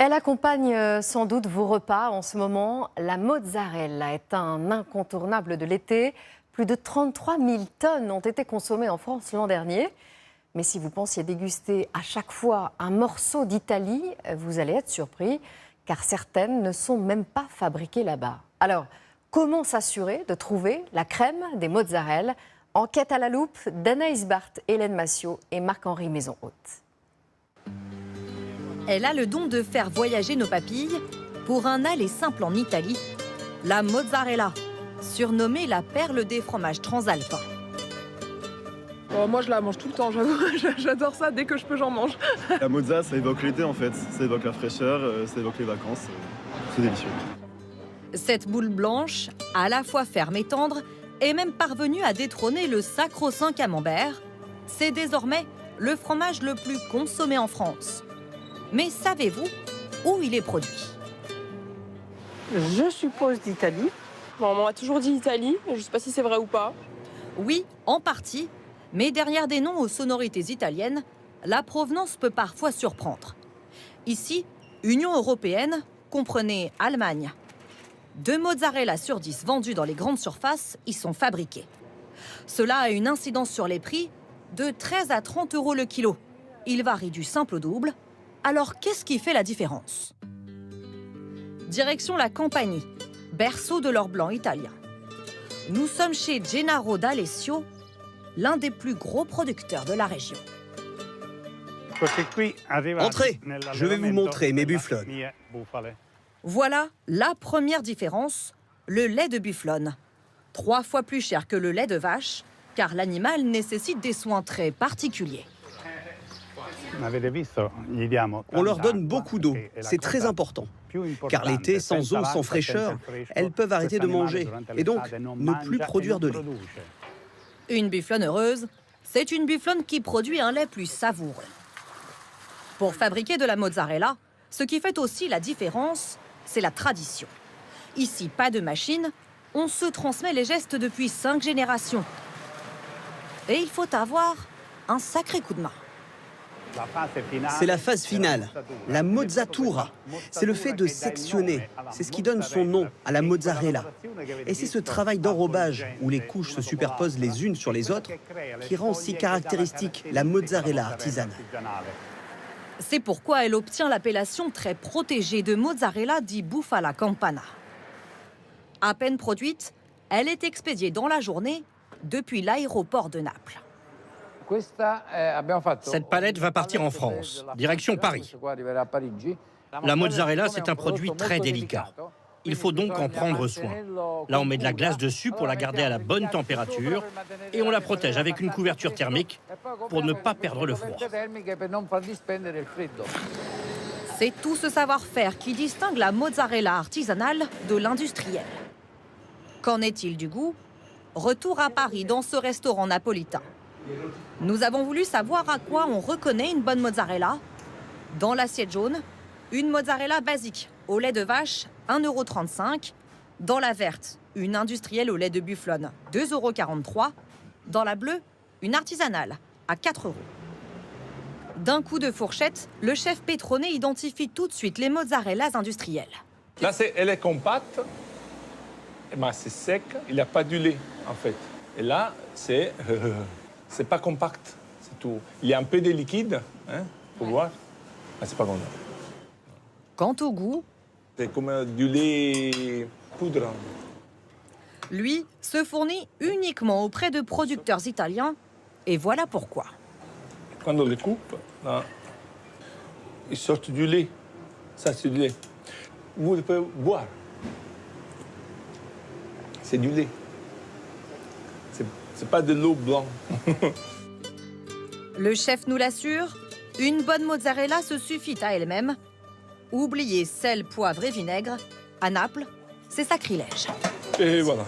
Elle accompagne sans doute vos repas en ce moment. La mozzarella est un incontournable de l'été. Plus de 33 000 tonnes ont été consommées en France l'an dernier. Mais si vous pensiez déguster à chaque fois un morceau d'Italie, vous allez être surpris, car certaines ne sont même pas fabriquées là-bas. Alors, comment s'assurer de trouver la crème des mozzarella? Enquête à la loupe d'Anaïs Barthes, Hélène Massiot et Marc-Henri Maison-Haute. Elle a le don de faire voyager nos papilles pour un aller simple en Italie, la mozzarella, surnommée la perle des fromages transalpins. Moi, je la mange tout le temps, j'avoue. J'adore ça, dès que je peux, j'en mange. La mozza, ça évoque l'été en fait. Ça évoque la fraîcheur, ça évoque les vacances. C'est délicieux. Cette boule blanche, à la fois ferme et tendre, est même parvenue à détrôner le sacro-saint camembert. C'est désormais le fromage le plus consommé en France. Mais savez-vous où il est produit? Je suppose d'Italie. Bon, on m'a toujours dit Italie, je ne sais pas si c'est vrai ou pas. Oui, en partie. Mais derrière des noms aux sonorités italiennes, la provenance peut parfois surprendre. Ici, Union européenne, comprenez Allemagne. 2 mozzarella sur 10 vendus dans les grandes surfaces y sont fabriqués. Cela a une incidence sur les prix de 13 à 30 € le kilo. Il varie du simple au double. Alors qu'est-ce qui fait la différence? Direction la Campanie, berceau de l'or blanc italien. Nous sommes chez Gennaro D'Alessio, l'un des plus gros producteurs de la région. Entrez, je vais vous montrer mes bufflonnes. Voilà la première différence, le lait de bufflonne. 3 fois plus cher que le lait de vache, car l'animal nécessite des soins très particuliers. On leur donne beaucoup d'eau, c'est très important. Car l'été, sans eau, sans fraîcheur, elles peuvent arrêter de manger et donc ne plus produire de lait. Une bufflonne heureuse, c'est une bufflonne qui produit un lait plus savoureux. Pour fabriquer de la mozzarella, ce qui fait aussi la différence, c'est la tradition. Ici, pas de machine, on se transmet les gestes depuis 5 générations. Et il faut avoir un sacré coup de main. C'est la phase finale, la mozzatura. C'est le fait de sectionner. C'est ce qui donne son nom à la mozzarella. Et c'est ce travail d'enrobage où les couches se superposent les unes sur les autres qui rend si caractéristique la mozzarella artisanale. C'est pourquoi elle obtient l'appellation très protégée de mozzarella di bufala campana. À peine produite, elle est expédiée dans la journée depuis l'aéroport de Naples. Cette palette va partir en France, direction Paris. La mozzarella, c'est un produit très délicat. Il faut donc en prendre soin. Là, on met de la glace dessus pour la garder à la bonne température et on la protège avec une couverture thermique pour ne pas perdre le froid. C'est tout ce savoir-faire qui distingue la mozzarella artisanale de l'industrielle. Qu'en est-il du goût? Retour à Paris dans ce restaurant napolitain. Nous avons voulu savoir à quoi on reconnaît une bonne mozzarella. Dans l'assiette jaune, une mozzarella basique au lait de vache, 1,35 €. Dans la verte, une industrielle au lait de bufflonne, 2,43 €. Dans la bleue, une artisanale, à 4 €. D'un coup de fourchette, le chef Petrone identifie tout de suite les mozzarellas industrielles. Là, elle est compacte, mais c'est sec, il n'y a pas du lait, en fait. Et là, c'est pas compact, c'est tout. Il y a un peu de liquide, hein, faut voir. Ah, c'est pas bon. Quant au goût, c'est comme du lait poudre. Lui se fournit uniquement auprès de producteurs italiens, et voilà pourquoi. Quand on les coupe, là, ils sortent du lait. Ça, c'est du lait. Vous pouvez boire. C'est du lait. C'est pas de l'eau blanche. Le chef nous l'assure, une bonne mozzarella se suffit à elle-même. Oubliez sel, poivre et vinaigre. À Naples, c'est sacrilège. Et voilà.